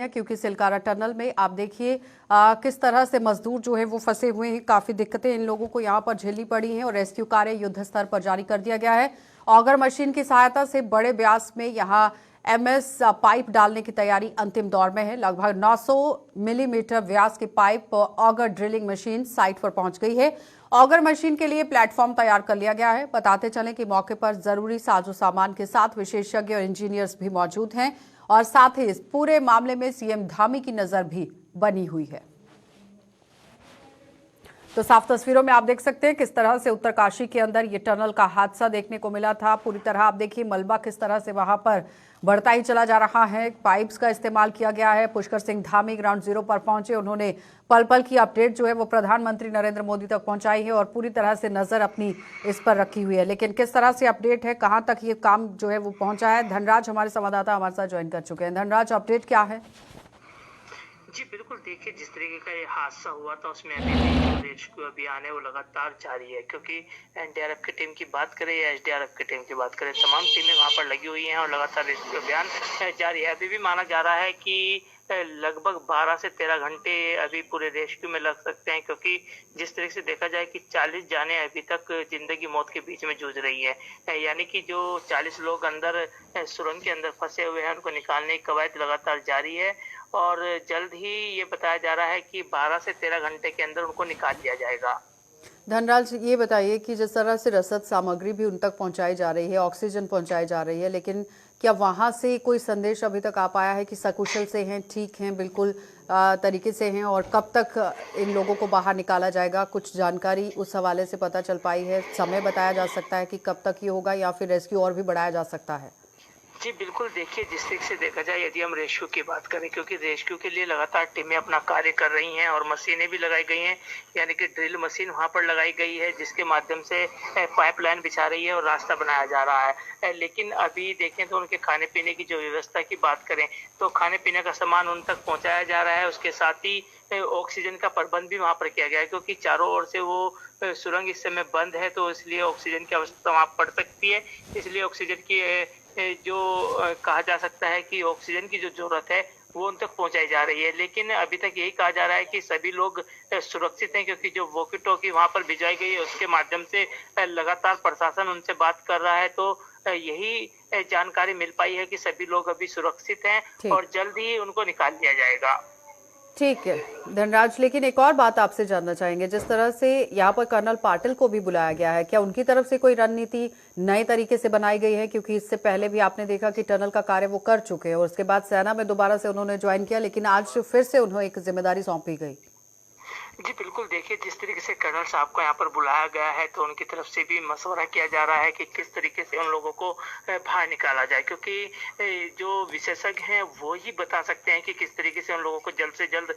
है, क्योंकि सिलकारा टनल में आप देखिए किस तरह से मजदूर जो है वो फंसे हुए हैं। काफी दिक्कतें इन लोगों को यहाँ पर झेलनी पड़ी हैं और रेस्क्यू कार्य युद्ध स्तर पर जारी कर दिया गया है। ऑगर मशीन की सहायता से बड़े व्यास में यहाँ एमएस पाइप डालने की तैयारी अंतिम दौर में है। लगभग 900 मिलीमीटर व्यास की pipe auger drilling machine site पर पहुंच गई है। ऑगर मशीन के लिए प्लेटफॉर्म तैयार कर लिया गया है। बताते चलें कि मौके पर जरूरी साजो सामान के साथ विशेषज्ञ और इंजीनियर्स भी मौजूद हैं और साथ ही इस पूरे मामले में सीएम धामी की नजर भी बनी हुई है। तो साफ तस्वीरों में आप देख सकते हैं किस तरह से उत्तरकाशी के अंदर ये टनल का हादसा देखने को मिला था। पूरी तरह आप देखिए मलबा किस तरह से वहां पर बढ़ता ही चला जा रहा है। पाइप्स का इस्तेमाल किया गया है। पुष्कर सिंह धामी ग्राउंड जीरो पर पहुंचे। उन्होंने पल पल की अपडेट जो है वो प्रधानमंत्री नरेंद्र मोदी तक पहुंचाई है और पूरी तरह से नजर अपनी इस पर रखी हुई है। लेकिन किस तरह से अपडेट है, कहां तक ये काम जो है वो पहुंचा है, धनराज हमारे संवाददाता हमारे साथ ज्वाइन कर चुके हैं। धनराज, अपडेट क्या है? जी बिल्कुल, देखिए जिस तरीके का ये हादसा हुआ था उसमें अभी भी रेस्क्यू अभियान है वो लगातार जारी है, क्योंकि एनडीआरएफ की टीम की बात करें या एसडीआरएफ की टीम की बात करें, तमाम टीमें वहां पर लगी हुई हैं और लगातार रेस्क्यू अभियान जारी है। अभी भी माना जा रहा है कि लगभग 12 से 13 घंटे अभी पूरे रेस्क्यू में लग सकते हैं, क्योंकि जिस तरीके से देखा जाए कि 40 जाने अभी तक जिंदगी मौत के बीच में जूझ रही है। यानी कि जो 40 लोग अंदर सुरंग के अंदर फंसे हुए हैं उनको निकालने की कवायद लगातार जारी है और जल्द ही ये बताया जा रहा है कि 12 से 13 घंटे के अंदर उनको निकाल लिया जाएगा। धनराज, ये बताइए कि जिस तरह से रसद सामग्री भी उन तक पहुंचाई जा रही है, ऑक्सीजन पहुंचाई जा रही है, लेकिन क्या वहां से कोई संदेश अभी तक आ पाया है कि सकुशल से हैं, ठीक हैं, बिल्कुल तरीके से हैं, और कब तक इन लोगों को बाहर निकाला जाएगा? कुछ जानकारी उस हवाले से पता चल पाई है? समय बताया जा सकता है कि कब तक ये होगा या फिर रेस्क्यू और भी बढ़ाया जा सकता है? जी बिल्कुल, देखिए जिस तरीके से देखा जाए, यदि हम रेस्क्यू की बात करें, क्योंकि रेस्क्यू के लिए लगातार टीमें अपना कार्य कर रही हैं और मशीनें भी लगाई गई हैं, यानी कि ड्रिल मशीन वहां पर लगाई गई है जिसके माध्यम से पाइपलाइन बिछा रही है और रास्ता बनाया जा रहा है। लेकिन अभी देखें तो उनके खाने पीने की जो व्यवस्था की बात करें तो खाने पीने का सामान उन तक पहुंचाया जा रहा है। उसके साथ ही ऑक्सीजन का प्रबंध भी वहां पर किया गया है, क्योंकि चारों ओर से वो सुरंग इस समय बंद है, तो इसलिए ऑक्सीजन की आवश्यकता वहां पड़ सकती है। इसलिए ऑक्सीजन की जो कहा जा सकता है कि ऑक्सीजन की जो जरूरत है वो उन तक पहुंचाई जा रही है। लेकिन अभी तक यही कहा जा रहा है कि सभी लोग सुरक्षित हैं, क्योंकि जो वॉकी टॉकी वहां पर भिजवाई गई है उसके माध्यम से लगातार प्रशासन उनसे बात कर रहा है। तो यही जानकारी मिल पाई है कि सभी लोग अभी सुरक्षित हैं और जल्द ही उनको निकाल लिया जाएगा। ठीक है धनराज, लेकिन एक और बात आपसे जानना चाहेंगे। जिस तरह से यहाँ पर कर्नल पाटिल को भी बुलाया गया है, क्या उनकी तरफ से कोई रणनीति नए तरीके से बनाई गई है? क्योंकि इससे पहले भी आपने देखा कि टनल का कार्य वो कर चुके हैं और उसके बाद सेना में दोबारा से उन्होंने ज्वाइन किया, लेकिन आज फिर से उन्हें एक जिम्मेदारी सौंपी गई। जी बिल्कुल, देखिए जिस तरीके से कर्नल साहब को यहाँ पर बुलाया गया है तो उनकी तरफ से भी मशवरा किया जा रहा है कि किस तरीके से उन लोगों को बाहर निकाला जाए, क्योंकि जो विशेषज्ञ हैं वो ही बता सकते हैं कि किस तरीके से उन लोगों को जल्द से जल्द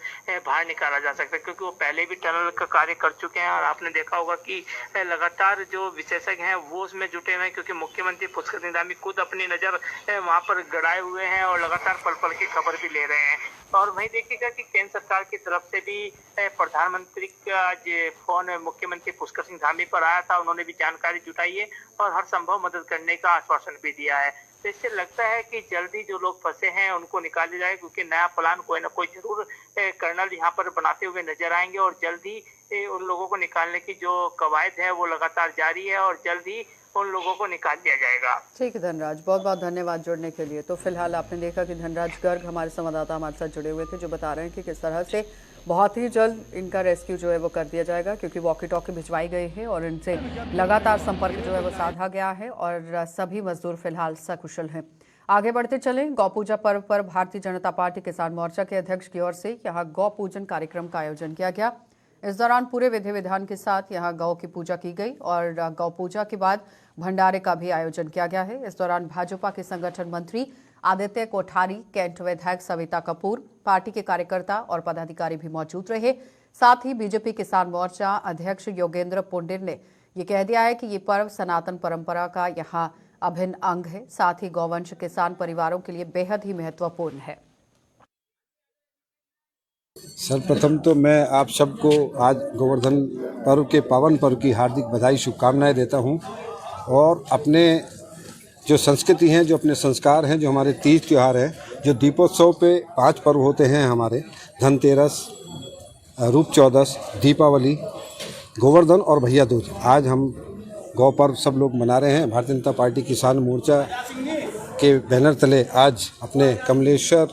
बाहर निकाला जा सकता है, क्योंकि वो पहले भी टनल का कार्य कर चुके हैं और आपने देखा होगा कि लगातार जो विशेषज्ञ हैं वो उसमें जुटे हुए हैं, क्योंकि मुख्यमंत्री पुष्कर सिंह धामी खुद अपनी नजर वहां पर गड़ाए हुए हैं और लगातार पल पल की खबर भी ले रहे हैं। और वहीं देखिएगा कि केंद्र सरकार की तरफ से भी प्रधानमंत्री का आज फोन मुख्यमंत्री पुष्कर सिंह धामी पर आया था। उन्होंने भी जानकारी जुटाई है और हर संभव मदद करने का आश्वासन भी दिया है। तो इससे लगता है कि जल्दी जो लोग फंसे हैं उनको निकाल लिया जाए, क्योंकि नया प्लान कोई ना कोई जरूर कर्नल यहाँ पर बनाते हुए नजर आएंगे और जल्द ही उन लोगों को निकालने की जो कवायद है वो लगातार जारी है और जल्द ही उन लोगों को निकाल दिया जाएगा। ठीक है धनराज, बहुत बहुत धन्यवाद जुड़ने के लिए। तो फिलहाल आपने देखा कि धनराज गर्ग हमारे संवाददाता हमारे साथ जुड़े हुए थे, जो बता रहे हैं कि किस तरह से बहुत ही जल्द इनका रेस्क्यू जो है वो कर दिया जाएगा, क्योंकि वॉकी टॉकी भिजवाई गई है और इनसे लगातार संपर्क जो है वो साधा गया है और सभी मजदूर फिलहाल सकुशल हैं। आगे बढ़ते चलें। गौ पूजा पर्व पर भारतीय जनता पार्टी किसान मोर्चा के अध्यक्ष की ओर से यहाँ गौ पूजन कार्यक्रम का आयोजन किया गया। इस दौरान पूरे विधि विधान के साथ यहाँ गौ की पूजा की गई और गौ पूजा के बाद भंडारे का भी आयोजन किया गया है। इस दौरान भाजपा के संगठन मंत्री आदित्य कोठारी, कैंट विधायक सविता कपूर, पार्टी के कार्यकर्ता और पदाधिकारी भी मौजूद रहे। साथ ही बीजेपी किसान मोर्चा अध्यक्ष योगेंद्र पुंडिर ने ये कह दिया है कि ये पर्व सनातन परंपरा का यहाँ अभिन्न अंग है। साथ ही गौवंश किसान परिवारों के लिए बेहद ही महत्वपूर्ण है। सर्वप्रथम तो मैं आप सबको आज गोवर्धन पर्व के पावन पर्व की हार्दिक बधाई शुभकामनाएं देता हूं और अपने जो संस्कृति हैं, जो अपने संस्कार हैं, जो हमारे तीज त्यौहार हैं जो दीपोत्सव पे 5 पर्व होते हैं हमारे, धनतेरस, रूप चौदस, दीपावली, गोवर्धन और भैया दूज। आज हम गौ पर्व सब लोग मना रहे हैं। भारतीय जनता पार्टी किसान मोर्चा के बैनर तले आज अपने कमलेश्वर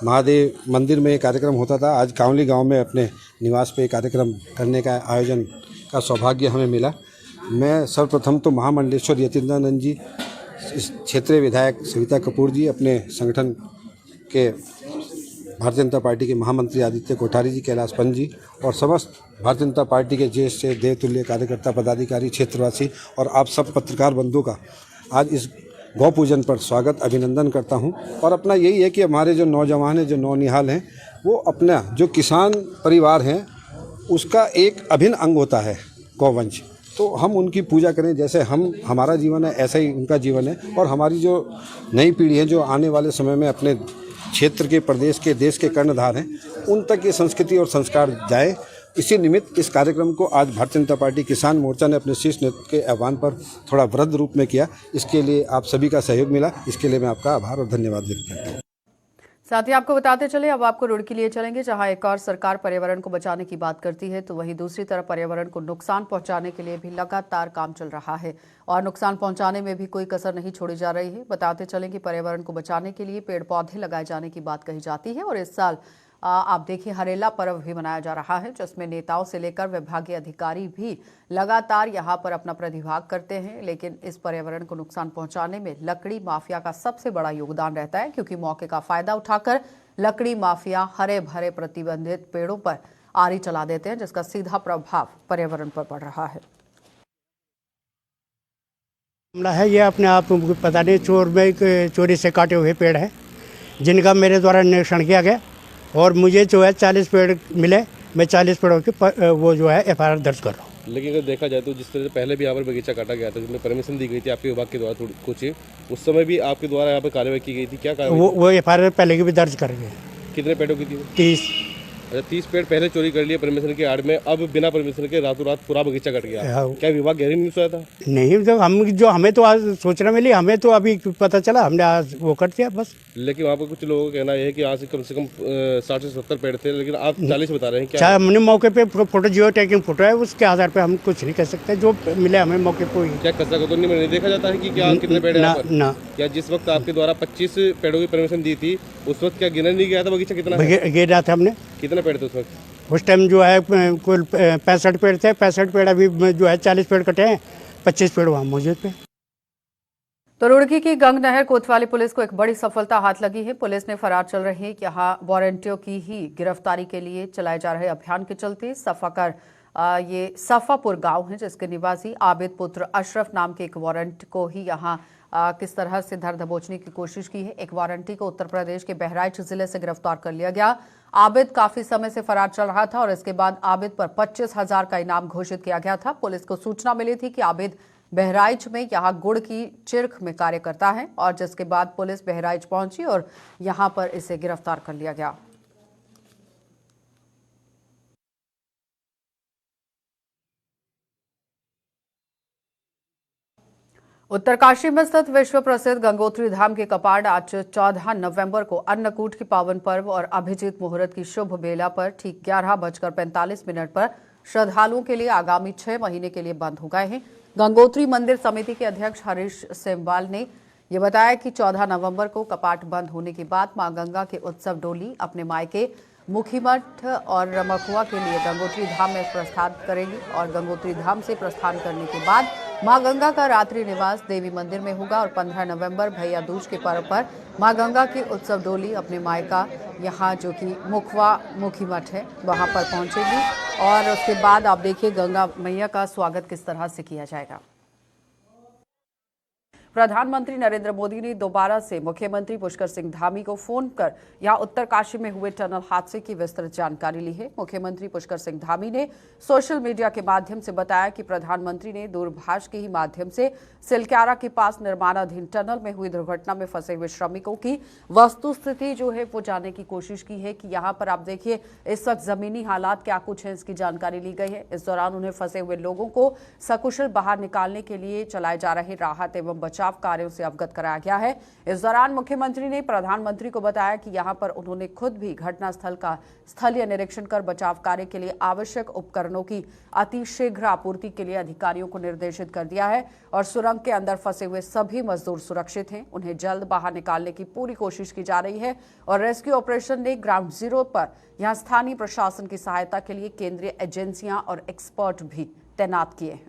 महादेव मंदिर में एक कार्यक्रम होता था। आज कांवली गांव में अपने निवास पे कार्यक्रम करने का आयोजन का सौभाग्य हमें मिला। मैं सर्वप्रथम तो महामंडलेश्वर यतीन्द्रानंद जी, इस क्षेत्रीय विधायक सविता कपूर जी, अपने संगठन के भारतीय जनता पार्टी के महामंत्री आदित्य कोठारी जी, कैलाश पंत जी और समस्त भारतीय जनता पार्टी के ज्येष्ठ से देवतुल्य कार्यकर्ता, पदाधिकारी, क्षेत्रवासी और आप सब पत्रकार बंधु का आज इस गौ पूजन पर स्वागत, अभिनंदन करता हूं। और अपना यही है कि हमारे जो नौजवान हैं, जो नौनिहाल हैं, वो अपना जो किसान परिवार हैं उसका एक अभिन्न अंग होता है गौवंश। तो हम उनकी पूजा करें, जैसे हमारा जीवन है ऐसा ही उनका जीवन है। और हमारी जो नई पीढ़ी है, जो आने वाले समय में अपने क्षेत्र के, प्रदेश के, देश के कर्णधार हैं, उन तक ये संस्कृति और संस्कार जाए। इसी निमित्त इस कार्यक्रम को आज भारतीय जनता पार्टी किसान मोर्चा ने अपने शीर्ष नेतृत्व के आह्वान पर थोड़ा वृहद रूप में किया। इसके लिए आप सभी का सहयोग मिला, इसके लिए मैं आपका आभार और धन्यवाद व्यक्त करता हूँ। साथ ही आपको बताते चले, अब आपको रुड़की लिए चलेंगे, जहां एक और सरकार पर्यावरण को बचाने की बात करती है तो वहीं दूसरी तरफ पर्यावरण को नुकसान पहुंचाने के लिए भी लगातार काम चल रहा है और नुकसान पहुंचाने में भी कोई कसर नहीं छोड़ी जा रही है। बताते चलें कि पर्यावरण को बचाने के लिए पेड़ पौधे लगाए जाने की बात कही जाती है और इस साल आप देखिए हरेला पर्व भी मनाया जा रहा है, जिसमें नेताओं से लेकर विभागीय अधिकारी भी लगातार यहां पर अपना प्रतिभाग करते हैं। लेकिन इस पर्यावरण को नुकसान पहुंचाने में लकड़ी माफिया का सबसे बड़ा योगदान रहता है, क्योंकि मौके का फायदा उठाकर लकड़ी माफिया हरे भरे प्रतिबंधित पेड़ों पर आरी चला देते हैं, जिसका सीधा प्रभाव पर्यावरण पर पड़ रहा है। मामला है ये, अपने आप पता नहीं चोरी से काटे हुए पेड़ है जिनका मेरे द्वारा निरीक्षण किया गया और मुझे जो है 40 पेड़ मिले। मैं 40 पेड़ों की वो जो है FIR दर्ज कर रहा हूँ। लेकिन अगर देखा जाए तो जिस तरह से पहले भी यहाँ पर बगीचा काटा गया था, जिसमें परमिशन दी गई थी आपके विभाग के द्वारा कुछ, उस समय भी आपके द्वारा यहाँ पर कार्रवाई की गई थी, क्या कार्रवाई? वो FIR पहले की भी दर्ज कर गए। कितने पेड़ों की थी? 30। अच्छा, 30 पेड़ पहले चोरी कर लिए परमिशन के आड़ में, अब बिना परमिशन के रातों रात पूरा बगीचा कट गया। क्या विभाग गहरी न्यूज आया था? नहीं, तो हमें तो आज सूचना मिली, हमें तो अभी पता चला, हमने आज वो कर दिया बस। लेकिन वहाँ पर कुछ लोगों का कहना है कि आज से कम 60 से 70 पेड़ थे, लेकिन आप 40 बता रहे हैं। क्या हमने मौके पे फोटो, जियो टैगिंग फोटो है, उसके आधार पर हम कुछ नहीं कह सकते, जो मिले हमें मौके पर। क्या कचरा को नहीं देखा जाता है कि क्या कितने पेड़ हैं? ना। क्या जिस वक्त आपके द्वारा 25 पेड़ों की परमिशन दी थी उस वक्त क्या गिना नहीं गया था बगीचा कितना? गिर रहा था हमने। कितने पेड़ थे उस वक्त? उस टाइम जो है कुल 65 पेड़ थे। 65 पेड़ अभी जो है 40 पेड़ कटे हैं, 25 पेड़ वहाँ मौजूद पे। तो रुड़की की गंग नहर कोतवाली पुलिस को एक बड़ी सफलता हाथ लगी है। पुलिस ने फरार चल रहे यहाँ वारंटियों की ही गिरफ्तारी के लिए चलाए जा रहे अभियान के चलते ये सफापुर गांव है, जिसके निवासी आबिद पुत्र अशरफ नाम के एक वारंट को ही यहाँ किस तरह से धर दबोचने की कोशिश की है। एक वारंटी को उत्तर प्रदेश के बहराइच जिले से गिरफ्तार कर लिया गया। आबिद काफी समय से फरार चल रहा था और इसके बाद आबिद पर 25,000 का इनाम घोषित किया गया था। पुलिस को सूचना मिली थी कि आबिद बहराइच में यहाँ गुड़ की चिरख में कार्य करता है और जिसके बाद पुलिस बहराइच पहुंची और यहाँ पर इसे गिरफ्तार कर लिया गया। उत्तरकाशी में स्थित विश्व प्रसिद्ध गंगोत्री धाम के कपाट आज 14 नवंबर को अन्नकूट की पावन पर्व और अभिजीत मुहूर्त की शुभ बेला पर ठीक 11:45 पर श्रद्धालुओं के लिए आगामी 6 महीने के लिए बंद हो गए हैं। गंगोत्री मंदिर समिति के अध्यक्ष हरीश सेमवाल ने ये बताया कि 14 नवंबर को कपाट बंद होने के बाद मां गंगा के उत्सव डोली अपने मायके मुखीमठ और रमकुआ के लिए गंगोत्री धाम में प्रस्थान करेगी और गंगोत्री धाम से प्रस्थान करने के बाद मां गंगा का रात्रि निवास देवी मंदिर में होगा और 15 नवंबर भैया दूज के पर्व पर मां गंगा की उत्सव डोली अपने मायका यहाँ जो कि मुखीमठ है वहां पर पहुंचेगी और उसके बाद आप देखिए गंगा मैया का स्वागत किस तरह से किया जाएगा। प्रधानमंत्री नरेंद्र मोदी ने दोबारा से मुख्यमंत्री पुष्कर सिंह धामी को फोन कर यहां उत्तरकाशी में हुए टनल हादसे की विस्तृत जानकारी ली है। मुख्यमंत्री पुष्कर सिंह धामी ने सोशल मीडिया के माध्यम से बताया कि प्रधानमंत्री ने दूरभाष के ही माध्यम से सिलक्यारा के पास निर्माणाधीन टनल में हुई दुर्घटना में फंसे हुए श्रमिकों की वस्तुस्थिति जो है वो जानने की कोशिश की है कि यहाँ पर आप देखिए इस वक्त जमीनी हालात क्या कुछ है, इसकी जानकारी ली गई है। इस दौरान उन्हें फंसे हुए लोगों को सकुशल बाहर निकालने के लिए चलाए जा रहे राहत एवं बचाव बचाव कार्यों से अवगत कराया गया है। इस दौरान मुख्यमंत्री ने प्रधानमंत्री को बताया कि यहां पर उन्होंने खुद भी घटनास्थल का स्थलीय निरीक्षण कर बचाव कार्य के लिए आवश्यक उपकरणों की अतिशीघ्र आपूर्ति के लिए अधिकारियों को निर्देशित कर दिया है और सुरंग के अंदर फंसे हुए सभी मजदूर सुरक्षित हैं। उन्हें जल्द बाहर निकालने की पूरी कोशिश की जा रही है और रेस्क्यू ऑपरेशन ने ग्राउंड जीरो पर यहां स्थानीय प्रशासन की सहायता के लिए केंद्रीय एजेंसियां और एक्सपर्ट भी तैनात किए हैं।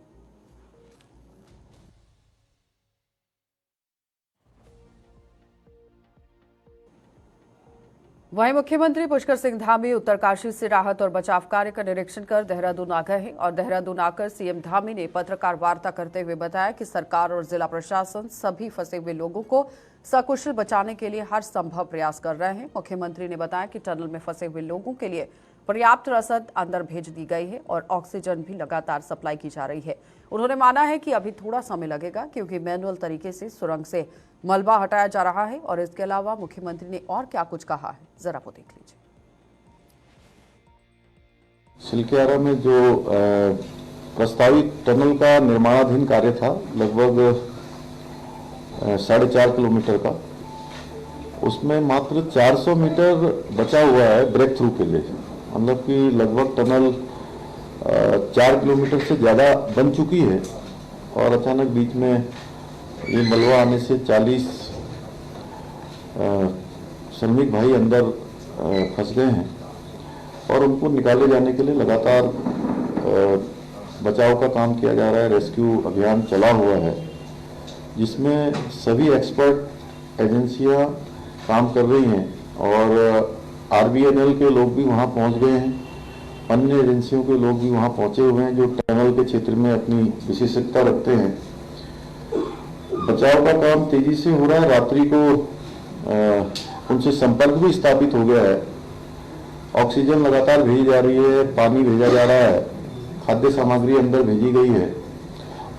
वहीं मुख्यमंत्री पुष्कर सिंह धामी उत्तरकाशी से राहत और बचाव कार्य का निरीक्षण कर देहरादून आ गए हैं और देहरादून आकर सीएम धामी ने पत्रकार वार्ता करते हुए बताया कि सरकार और जिला प्रशासन सभी फंसे हुए लोगों को सकुशल बचाने के लिए हर संभव प्रयास कर रहे हैं। मुख्यमंत्री ने बताया कि टनल में फंसे हुए लोगों के लिए पर्याप्त रसद अंदर भेज दी गई है और ऑक्सीजन भी लगातार सप्लाई की जा रही है। उन्होंने माना है कि अभी थोड़ा समय लगेगा क्योंकि मैनुअल तरीके से सुरंग से मलबा हटाया जा रहा है और इसके अलावा मुख्यमंत्री ने और क्या कुछ कहा है, जरा वो देख लीजिए। सिलकेआरा में जो प्रस्तावित टनल का निर्माणाधीन कार्य था लगभग 4.5 किलोमीटर का, उसमें मात्र 400 मीटर बचा हुआ है ब्रेक थ्रू के लिए। मतलब कि लगभग टनल 4 किलोमीटर से ज़्यादा बन चुकी है और अचानक बीच में ये मलबा आने से 40 श्रमिक भाई अंदर फंस गए हैं और उनको निकाले जाने के लिए लगातार बचाव का काम किया जा रहा है। रेस्क्यू अभियान चला हुआ है जिसमें सभी एक्सपर्ट एजेंसियां काम कर रही हैं और आरबीएनएल के लोग भी वहां पहुंच गए हैं। अन्य एजेंसियों के लोग भी वहां पहुंचे हुए हैं जो टनल के क्षेत्र में अपनी विशेषज्ञता रखते हैं। बचाव का काम तेजी से हो रहा है। रात्रि को उनसे संपर्क भी स्थापित हो गया है। ऑक्सीजन लगातार भेजी जा रही है, पानी भेजा जा रहा है, खाद्य सामग्री अंदर भेजी गई है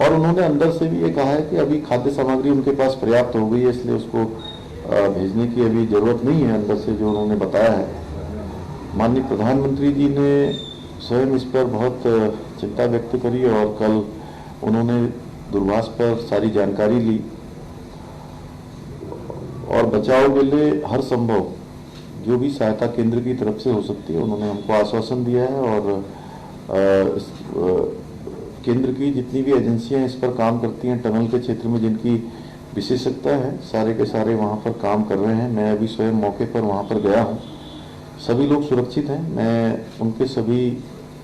और उन्होंने अंदर से भी ये कहा है कि अभी खाद्य सामग्री उनके पास पर्याप्त हो गई है, इसलिए उसको भेजने की अभी जरूरत नहीं है अंदर से, जो उन्होंने बताया है। माननीय प्रधानमंत्री जी ने स्वयं इस पर बहुत चिंता व्यक्त करी और कल उन्होंने दूरभाष पर सारी जानकारी ली और बचाव के लिए हर संभव जो भी सहायता केंद्र की तरफ से हो सकती है उन्होंने हमको आश्वासन दिया है और केंद्र की जितनी भी एजेंसियां इस पर काम करती हैं टनल के क्षेत्र में जिनकी विशेषज्ञता है, सारे के सारे वहां पर काम कर रहे हैं। मैं अभी स्वयं मौके पर वहां पर गया हूं। सभी लोग सुरक्षित हैं। मैं उनके सभी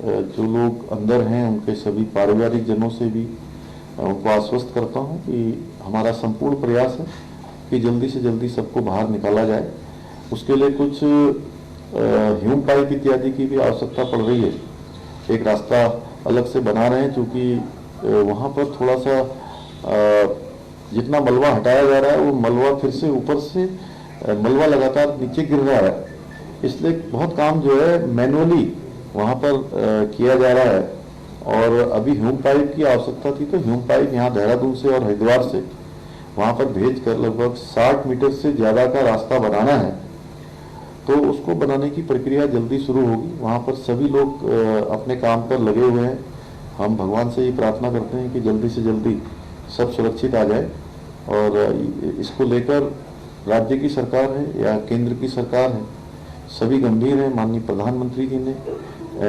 जो लोग अंदर हैं उनके सभी पारिवारिक जनों से भी उनको आश्वस्त करता हूं कि हमारा संपूर्ण प्रयास है कि जल्दी से जल्दी सबको बाहर निकाला जाए। उसके लिए कुछ ह्यूम पाइप इत्यादि की भी आवश्यकता पड़ रही है। एक रास्ता अलग से बना रहे हैं क्योंकि वहाँ पर थोड़ा सा जितना मलबा हटाया जा रहा है वो मलबा फिर से ऊपर से मलबा लगातार नीचे गिर रहा है, इसलिए बहुत काम जो है मैनुअली वहाँ पर किया जा रहा है। और अभी ह्यूम पाइप की आवश्यकता थी तो ह्यूम पाइप यहाँ देहरादून से और हरिद्वार से वहाँ पर भेज कर लगभग 60 मीटर से ज़्यादा का रास्ता बनाना है, तो उसको बनाने की प्रक्रिया जल्दी शुरू होगी। वहाँ पर सभी लोग अपने काम पर लगे हुए हैं। हम भगवान से ही प्रार्थना करते हैं कि जल्दी से जल्दी सब सुरक्षित आ जाए और इसको लेकर राज्य की सरकार है या केंद्र की सरकार है, सभी गंभीर हैं। माननीय प्रधानमंत्री जी ने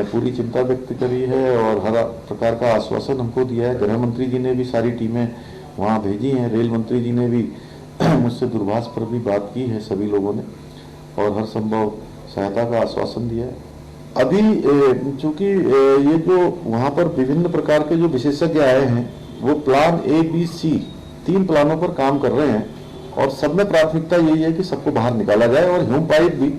पूरी चिंता व्यक्त करी है और हर प्रकार का आश्वासन हमको दिया है। गृह मंत्री जी ने भी सारी टीमें वहाँ भेजी हैं। रेल मंत्री जी ने भी मुझसे दूरभाष पर भी बात की है सभी लोगों ने और हर संभव सहायता का आश्वासन दिया है। अभी चूंकि ये जो वहाँ पर विभिन्न प्रकार के जो विशेषज्ञ आए हैं वो प्लान A, B, C 3 प्लानों पर काम कर रहे हैं और सब में प्राथमिकता यही है कि सबको बाहर निकाला जाए। और ह्यूम पाइप भी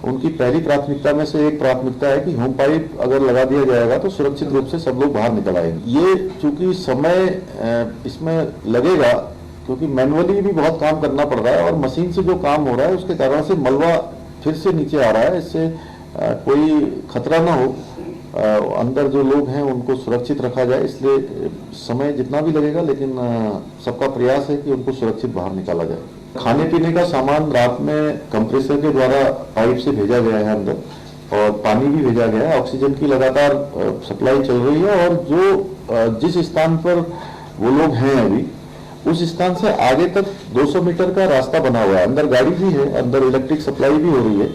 उनकी पहली प्राथमिकता में से एक प्राथमिकता है कि ह्यूम पाइप अगर लगा दिया जाएगा तो सुरक्षित रूप से सब लोग बाहर निकल आएंगे। ये चूंकि समय इसमें लगेगा क्योंकि मैनुअली भी बहुत काम करना पड़ रहा है और मशीन से जो काम हो रहा है उसके कारण से मलबा फिर से नीचे आ रहा है। इससे कोई खतरा ना हो, अंदर जो लोग हैं उनको सुरक्षित रखा जाए, इसलिए समय जितना भी लगेगा लेकिन सबका प्रयास है कि उनको सुरक्षित बाहर निकाला जाए। खाने पीने का सामान रात में कंप्रेसर के द्वारा पाइप से भेजा गया है अंदर और पानी भी भेजा गया है। ऑक्सीजन की लगातार सप्लाई चल रही है और जो जिस स्थान पर वो लोग हैं अभी उस स्थान से आगे तक 200 मीटर का रास्ता बना हुआ है। अंदर गाड़ी भी है, अंदर इलेक्ट्रिक सप्लाई भी हो रही है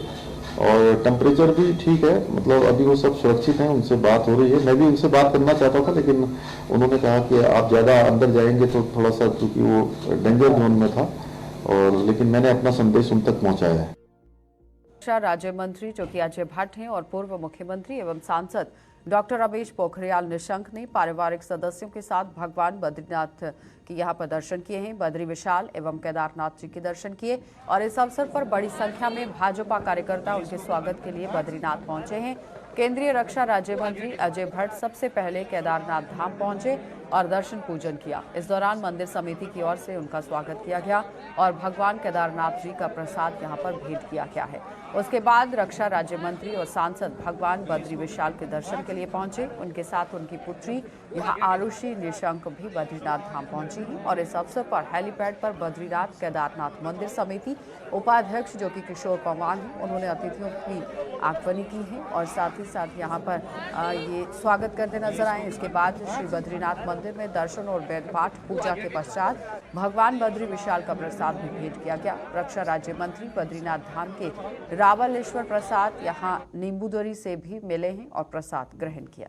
और टेम्परेचर भी ठीक है, मतलब अभी वो सब सुरक्षित हैं, उनसे बात हो रही है। मैं भी उनसे बात करना चाहता था लेकिन उन्होंने कहा कि आप ज़्यादा अंदर जाएंगे तो थोड़ा सा, क्योंकि वो डेंजर जोन में था, और लेकिन मैंने अपना संदेश उन तक पहुँचाया है। शिक्षा राज्य मंत्री जो कि अजय भट्ट हैं और पूर्व मुख्यमंत्री एवं सांसद डॉक्टर रमेश पोखरियाल निशंक ने पारिवारिक सदस्यों के साथ भगवान बद्रीनाथ के यहाँ पर दर्शन किए हैं। बद्री विशाल एवं केदारनाथ जी के दर्शन किए और इस अवसर पर बड़ी संख्या में भाजपा कार्यकर्ता उनके स्वागत के लिए बद्रीनाथ पहुंचे हैं। केंद्रीय रक्षा राज्य मंत्री अजय भट्ट सबसे पहले केदारनाथ धाम पहुंचे और दर्शन पूजन किया। इस दौरान मंदिर समिति की ओर से उनका स्वागत किया गया और भगवान केदारनाथ जी का प्रसाद यहां पर भेंट किया गया है। उसके बाद रक्षा राज्य मंत्री और सांसद भगवान बद्री विशाल के दर्शन के लिए पहुंचे। उनके साथ उनकी पुत्री यहां आरुषि निशंक भी बद्रीनाथ धाम पहुंची हैं और इस अवसर पर हेलीपैड पर बद्रीनाथ केदारनाथ मंदिर समिति उपाध्यक्ष जो कि किशोर पंवार हैं, उन्होंने अतिथियों की आगवानी की है और साथ ही साथ यहाँ पर ये स्वागत करते नजर आए। इसके बाद श्री बद्रीनाथ मंदिर में दर्शन और वेद पाठ पूजा के पश्चात भगवान बद्री विशाल का प्रसाद भी भेंट किया गया। रक्षा राज्य मंत्री बद्रीनाथ धाम के रावलेश्वर प्रसाद यहाँ नींबूदरी से भी मिले हैं और प्रसाद ग्रहण किया।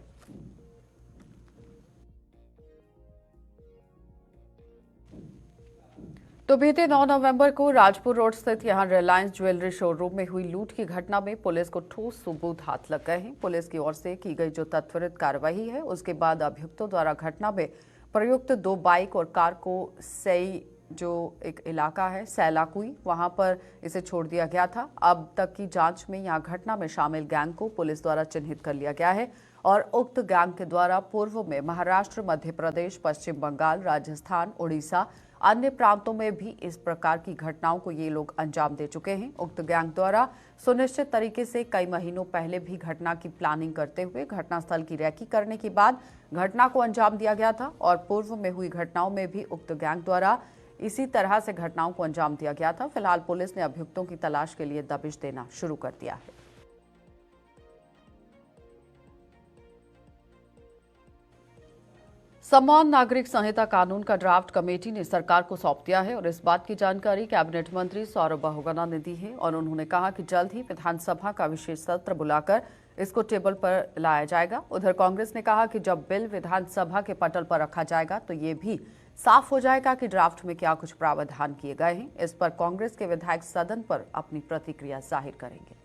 तो बीते 9 नवंबर को राजपुर रोड स्थित यहां रिलायंस ज्वेलरी शोरूम में हुई लूट की घटना में पुलिस को ठोस सबूत हाथ लग गए हैं। पुलिस की ओर से की गई जो त्वरित कार्रवाई है उसके बाद अभियुक्तों द्वारा घटना में प्रयुक्त 2 बाइक और कार को सई जो एक इलाका है सैलाकुई वहां पर इसे छोड़ दिया गया था। अब तक की जांच में यहां घटना में शामिल गैंग को पुलिस द्वारा चिन्हित कर लिया गया है और उक्त गैंग के द्वारा पूर्व में महाराष्ट्र, मध्य प्रदेश, पश्चिम बंगाल, राजस्थान, उड़ीसा अन्य प्रांतों में भी इस प्रकार की घटनाओं को ये लोग अंजाम दे चुके हैं। उक्त गैंग द्वारा सुनिश्चित तरीके से कई महीनों पहले भी घटना की प्लानिंग करते हुए घटनास्थल की रैकी करने के बाद घटना को अंजाम दिया गया था और पूर्व में हुई घटनाओं में भी उक्त गैंग द्वारा इसी तरह से घटनाओं को अंजाम दिया गया था। फिलहाल पुलिस ने अभियुक्तों की तलाश के लिए दबिश देना शुरू कर दिया है। समान नागरिक संहिता कानून का ड्राफ्ट कमेटी ने सरकार को सौंप दिया है और इस बात की जानकारी कैबिनेट मंत्री सौरभ बहुगुणा ने दी है और उन्होंने कहा कि जल्द ही विधानसभा का विशेष सत्र बुलाकर इसको टेबल पर लाया जाएगा। उधर कांग्रेस ने कहा कि जब बिल विधानसभा के पटल पर रखा जाएगा तो ये भी साफ हो जाएगा कि ड्राफ्ट में क्या कुछ प्रावधान किए गए हैं। इस पर कांग्रेस के विधायक सदन पर अपनी प्रतिक्रिया जाहिर करेंगे।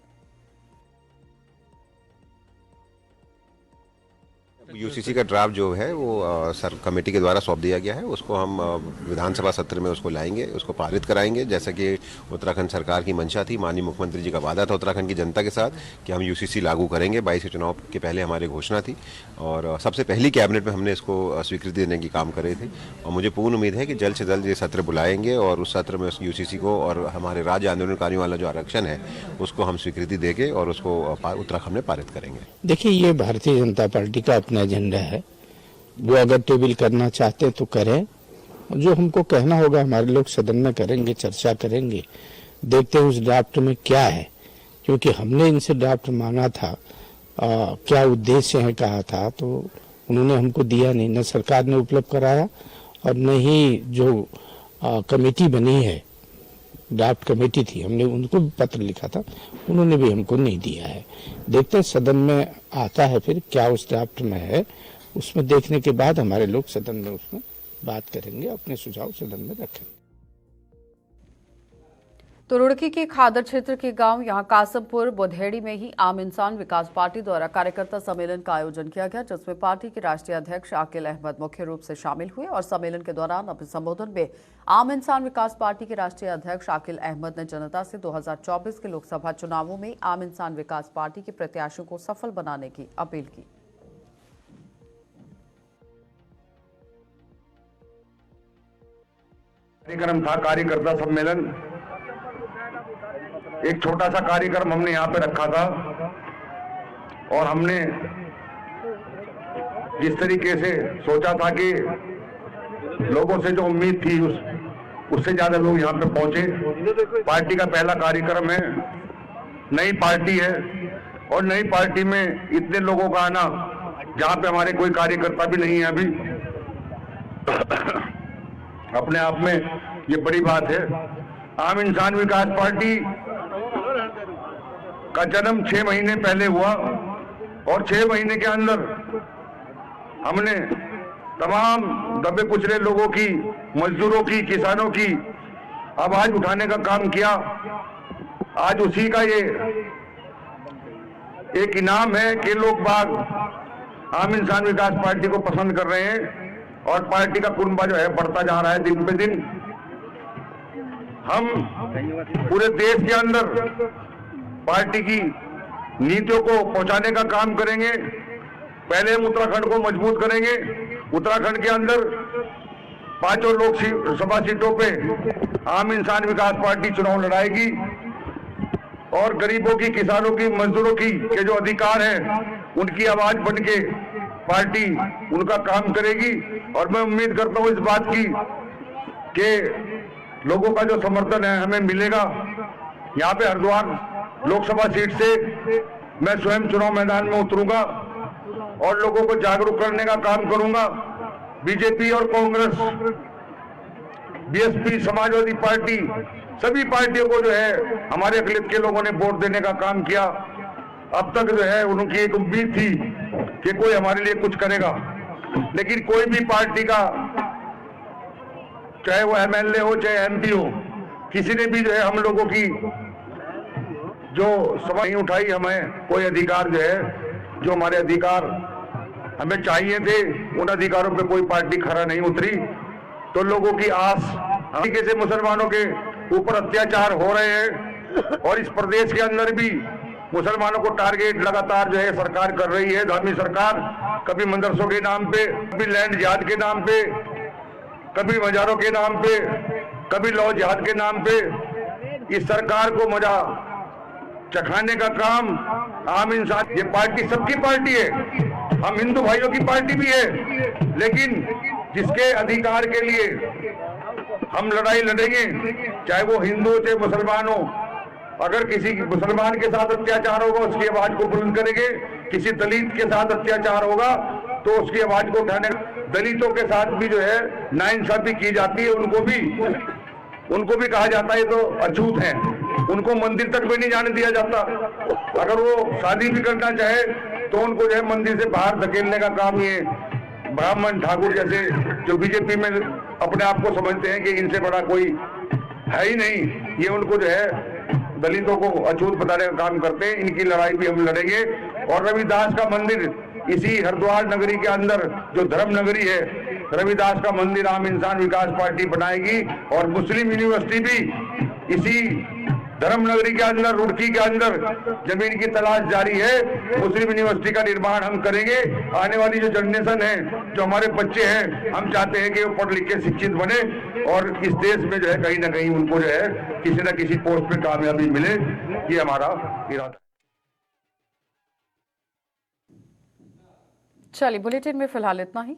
यूसीसी का ड्राफ्ट जो है वो सर कमेटी के द्वारा सौंप दिया गया है। उसको हम विधानसभा सत्र में उसको लाएंगे, उसको पारित कराएंगे, जैसा कि उत्तराखंड सरकार की मंशा थी। माननीय मुख्यमंत्री जी का वादा था उत्तराखंड की जनता के साथ कि हम यूसीसी लागू करेंगे। 22 के चुनाव के पहले हमारी घोषणा थी और सबसे पहली कैबिनेट में हमने इसको स्वीकृति देने की काम करे थे और मुझे पूर्ण उम्मीद है कि जल्द से जल्द ये सत्र बुलाएंगे और उस सत्र में उस यूसीसी को और हमारे राज्य आंदोलनकारियों वाला जो आरक्षण है उसको हम स्वीकृति देके और उसको उत्तराखंड में पारित करेंगे। देखिए, ये भारतीय जनता पार्टी का अपना एजेंडा है। वो अगर टेबल करना चाहते हैं तो करें, जो हमको कहना होगा हमारे लोग सदन में करेंगे, चर्चा करेंगे, देखते हैं उस ड्राफ्ट में क्या है, क्योंकि हमने इनसे ड्राफ्ट मांगा था। क्या उद्देश्य है कहा था तो उन्होंने हमको दिया नहीं, न सरकार ने उपलब्ध कराया और न ही जो कमेटी बनी है, ड्राफ्ट कमेटी थी, हमने उनको भी पत्र लिखा था, उन्होंने भी हमको नहीं दिया है। देखते हैं सदन में आता है फिर क्या उस ड्राफ्ट में है, उसमें देखने के बाद हमारे लोग सदन में उसमें बात करेंगे, अपने सुझाव सदन में रखेंगे। तो रुड़की के खादर क्षेत्र के गांव यहां कासमपुर बोधेड़ी में ही आम इंसान विकास पार्टी द्वारा कार्यकर्ता सम्मेलन का आयोजन किया गया, जिसमें पार्टी के राष्ट्रीय अध्यक्ष आकिल अहमद मुख्य रूप से शामिल हुए और सम्मेलन के दौरान अपने संबोधन में आम इंसान विकास पार्टी के राष्ट्रीय अध्यक्ष आकिल अहमद ने जनता से 2024 के लोकसभा चुनावों में आम इंसान विकास पार्टी के प्रत्याशियों को सफल बनाने की अपील की। कार्यक्रम था कार्यकर्ता सम्मेलन, एक छोटा सा कार्यक्रम हमने यहाँ पे रखा था और हमने जिस तरीके से सोचा था कि लोगों से जो उम्मीद थी उससे ज्यादा लोग यहाँ पे पहुंचे। पार्टी का पहला कार्यक्रम है, नई पार्टी है और नई पार्टी में इतने लोगों का आना, जहाँ पे हमारे कोई कार्यकर्ता भी नहीं है अभी, अपने आप में ये बड़ी बात है। आम इंसान विकास पार्टी का जन्म 6 महीने पहले हुआ और 6 महीने के अंदर हमने तमाम दबे कुचले लोगों की, मजदूरों की, किसानों की आवाज उठाने का काम किया। आज उसी का ये एक इनाम है कि लोग बाग आम इंसान विकास पार्टी को पसंद कर रहे हैं और पार्टी का कुनबा जो है बढ़ता जा रहा है दिन पे दिन। हम पूरे देश के अंदर पार्टी की नीतियों को पहुंचाने का काम करेंगे। पहले हम उत्तराखंड को मजबूत करेंगे। उत्तराखंड के अंदर 5 लोकसभा सीटों पे आम इंसान विकास पार्टी चुनाव लड़ाएगी और गरीबों की, किसानों की, मजदूरों की के जो अधिकार हैं उनकी आवाज बन के पार्टी उनका काम करेगी। और मैं उम्मीद करता हूं इस बात की कि लोगों का जो समर्थन है हमें मिलेगा। यहाँ पे हरिद्वार लोकसभा सीट से मैं स्वयं चुनाव मैदान में उतरूंगा और लोगों को जागरूक करने का काम करूंगा। बीजेपी और कांग्रेस, बीएसपी, समाजवादी पार्टी, सभी पार्टियों को जो है हमारे अकलियत के लोगों ने वोट देने का काम किया। अब तक जो है उनकी एक उम्मीद थी कि कोई हमारे लिए कुछ करेगा, लेकिन कोई भी पार्टी का, चाहे वो एमएलए हो चाहे एमपी हो, किसी ने भी जो है हम लोगों की जो समझ नहीं उठाई। हमें कोई अधिकार जो है, जो हमारे अधिकार हमें चाहिए थे, उन अधिकारों पे कोई पार्टी खरा नहीं उतरी। तो लोगों की आस, तरीके से मुसलमानों के ऊपर अत्याचार हो रहे हैं और इस प्रदेश के अंदर भी मुसलमानों को टारगेट लगातार जो है सरकार कर रही है, धामी सरकार। कभी मदरसों के नाम पे, कभी लैंड जिहाद के नाम पे, कभी मजारों के नाम पे, कभी लौ जिहाद के नाम पे इस सरकार को मजा चखाने का काम आम इंसान, ये पार्टी सबकी पार्टी है। हम हिंदू भाइयों की पार्टी भी है, लेकिन जिसके अधिकार के लिए हम लड़ाई लड़ेंगे, चाहे वो हिंदू चाहे मुसलमान हो। अगर किसी मुसलमान के साथ अत्याचार होगा उसकी आवाज को बुलंद करेंगे, किसी दलित के साथ अत्याचार होगा तो उसकी आवाज को उठाने। दलितों के साथ भी जो है नाइंसाफी की जाती है, उनको भी कहा जाता है तो अछूत हैं, उनको मंदिर तक भी नहीं जाने दिया जाता। अगर वो शादी भी करना चाहे तो उनको जो है मंदिर से बाहर धकेलने का काम ये ब्राह्मण ठाकुर जैसे जो बीजेपी में अपने आप को समझते हैं कि इनसे बड़ा कोई है ही नहीं, ये उनको जो है दलितों को अछूत बताने का काम करते हैं। इनकी लड़ाई भी हम लड़ेंगे। और रविदास का मंदिर इसी हरिद्वार नगरी के अंदर जो धर्म नगरी है, रविदास का मंदिर आम इंसान विकास पार्टी बनाएगी। और मुस्लिम यूनिवर्सिटी भी इसी धर्म नगरी के अंदर, रुड़की के अंदर जमीन की तलाश जारी है। मुस्लिम यूनिवर्सिटी का निर्माण हम करेंगे। आने वाली जो जनरेशन है, जो हमारे बच्चे हैं, हम चाहते हैं कि वो पढ़ लिख के शिक्षित बने और इस देश में जो है कहीं ना कहीं उनको जो है किसी न किसी पोस्ट पे कामयाबी मिले। ये हमारा इरादा। चलिए, बुलेटिन में फिलहाल इतना ही।